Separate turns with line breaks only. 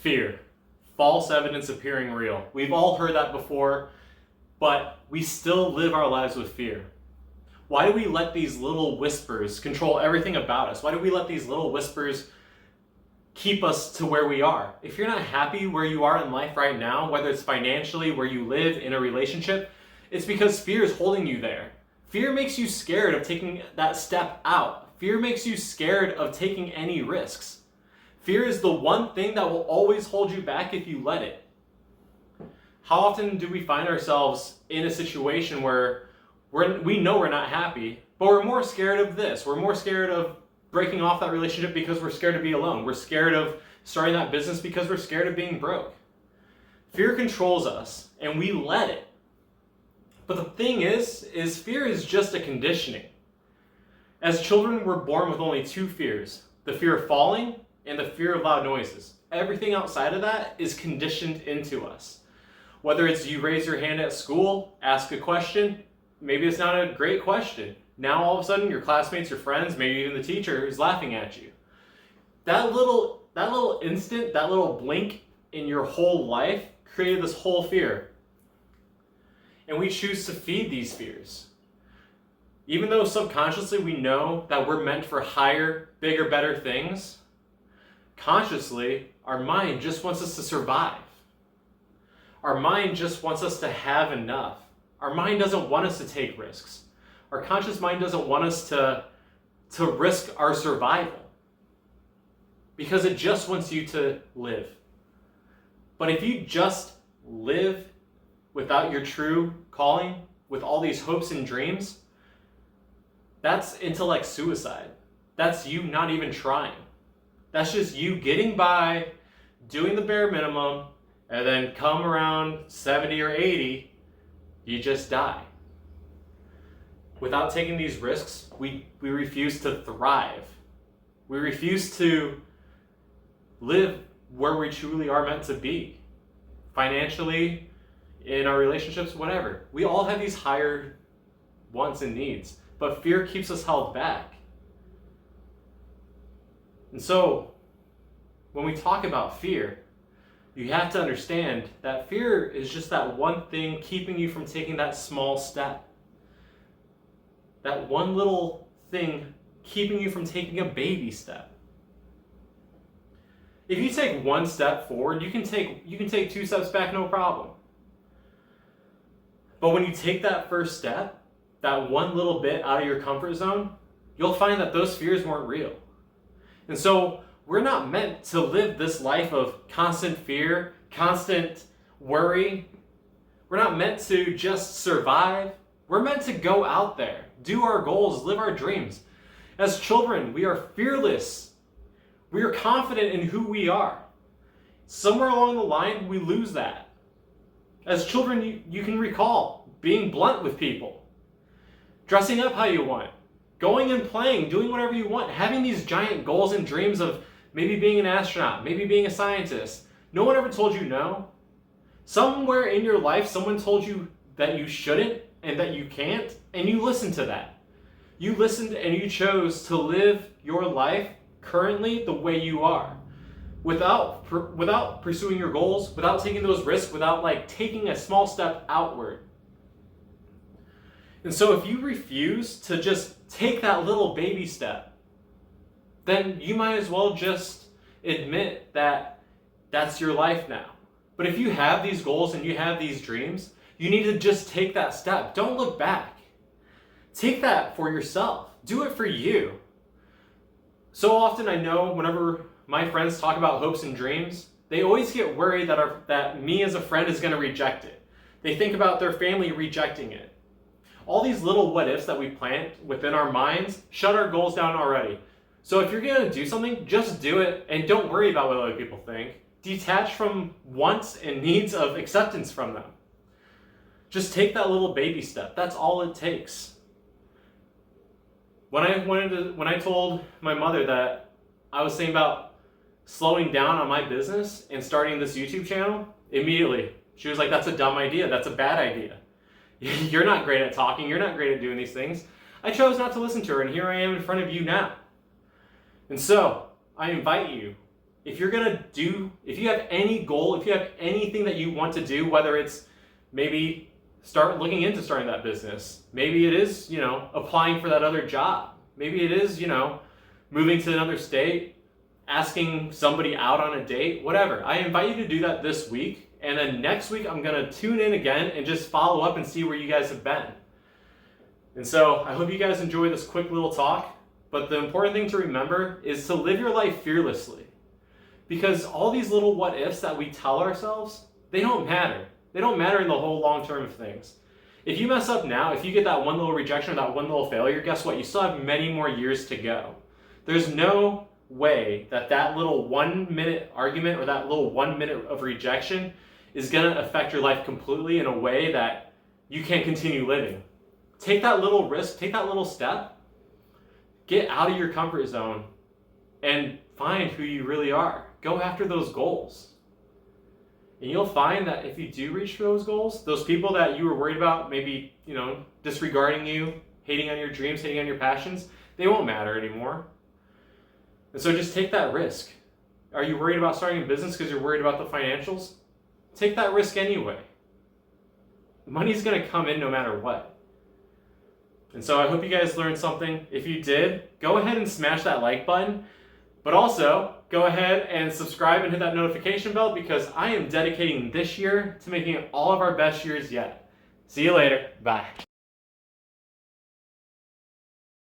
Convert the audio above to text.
Fear. False evidence appearing real. We've all heard that before, but we still live our lives with fear. Why do we let these little whispers control everything about us? Why do we let these little whispers keep us to where we are? If you're not happy where you are in life right now, whether it's financially, where you live, in a relationship, it's because fear is holding you there. Fear makes you scared of taking that step out. Fear makes you scared of taking any risks. Fear is the one thing that will always hold you back if you let it. How often do we find ourselves in a situation where we know we're not happy, but we're more scared of this. We're more scared of breaking off that relationship because we're scared to be alone. We're scared of starting that business because we're scared of being broke. Fear controls us, and we let it. But the thing is fear is just a conditioning. As children, we're born with only two fears: the fear of falling and the fear of loud noises. Everything outside of that is conditioned into us. Whether it's you raise your hand at school, ask a question, maybe it's not a great question. Now all of a sudden your classmates, your friends, maybe even the teacher is laughing at you. That little instant, that little blink in your whole life created this whole fear. And we choose to feed these fears. Even though subconsciously we know that we're meant for higher, bigger, better things, consciously our mind just wants us to survive. Our mind just wants us to have enough. Our mind doesn't want us to take risks. Our conscious mind doesn't want us to risk our survival, because it just wants you to live. But if you just live without your true calling, with all these hopes and dreams, that's intellect suicide. That's you not even trying. That's just you getting by, doing the bare minimum, and then come around 70 or 80, you just die. Without taking these risks, we refuse to thrive. We refuse to live where we truly are meant to be. Financially, in our relationships, whatever. We all have these higher wants and needs, but fear keeps us held back. And so, when we talk about fear, you have to understand that fear is just that one thing keeping you from taking that small step. That one little thing keeping you from taking a baby step. If you take one step forward, you can take two steps back, no problem. But when you take that first step, that one little bit out of your comfort zone, you'll find that those fears weren't real. And so we're not meant to live this life of constant fear, constant worry. We're not meant to just survive. We're meant to go out there, do our goals, live our dreams. As children, we are fearless. We are confident in who we are. Somewhere along the line, we lose that. As children, you can recall being blunt with people, dressing up how you want, going and playing, doing whatever you want, having these giant goals and dreams of maybe being an astronaut, maybe being a scientist. No one ever told you no. Somewhere in your life, someone told you that you shouldn't and that you can't, and you listened to that. You listened and you chose to live your life currently the way you are, without pursuing your goals, without taking those risks, without taking a small step outward. And so if you refuse to just take that little baby step, then you might as well just admit that that's your life now. But if you have these goals and you have these dreams, you need to just take that step. Don't look back. Take that for yourself. Do it for you. So often I know whenever my friends talk about hopes and dreams, they always get worried that me as a friend is going to reject it. They think about their family rejecting it. All these little what ifs that we plant within our minds shut our goals down already. So if you're going to do something, just do it and don't worry about what other people think. Detach from wants and needs of acceptance from them. Just take that little baby step. That's all it takes. When I told my mother that I was thinking about slowing down on my business and starting this YouTube channel, immediately she was like, "That's a dumb idea. That's a bad idea. You're not great at talking. You're not great at doing these things." I chose not to listen to her, and here I am in front of you now. And so I invite you if you have any goal, if you have anything that you want to do, whether it's maybe start looking into starting that business, maybe it is, applying for that other job, maybe it is, moving to another state, asking somebody out on a date, whatever. I invite you to do that this week. And then next week, I'm going to tune in again and just follow up and see where you guys have been. And so I hope you guys enjoy this quick little talk. But the important thing to remember is to live your life fearlessly. Because all these little what ifs that we tell ourselves, they don't matter. They don't matter in the whole long term of things. If you mess up now, if you get that one little rejection or that one little failure, guess what? You still have many more years to go. There's no way that little 1 minute argument or that little 1 minute of rejection is going to affect your life completely in a way that you can't continue living. Take that little risk, take that little step, get out of your comfort zone and find who you really are. Go after those goals. And you'll find that if you do reach for those goals, those people that you were worried about maybe, disregarding you, hating on your dreams, hating on your passions, they won't matter anymore. And so just take that risk. Are you worried about starting a business because you're worried about the financials? Take that risk anyway. Money's going to come in no matter what. And so I hope you guys learned something. If you did, go ahead and smash that like button. But also, go ahead and subscribe and hit that notification bell because I am dedicating this year to making it all of our best years yet. See you later. Bye.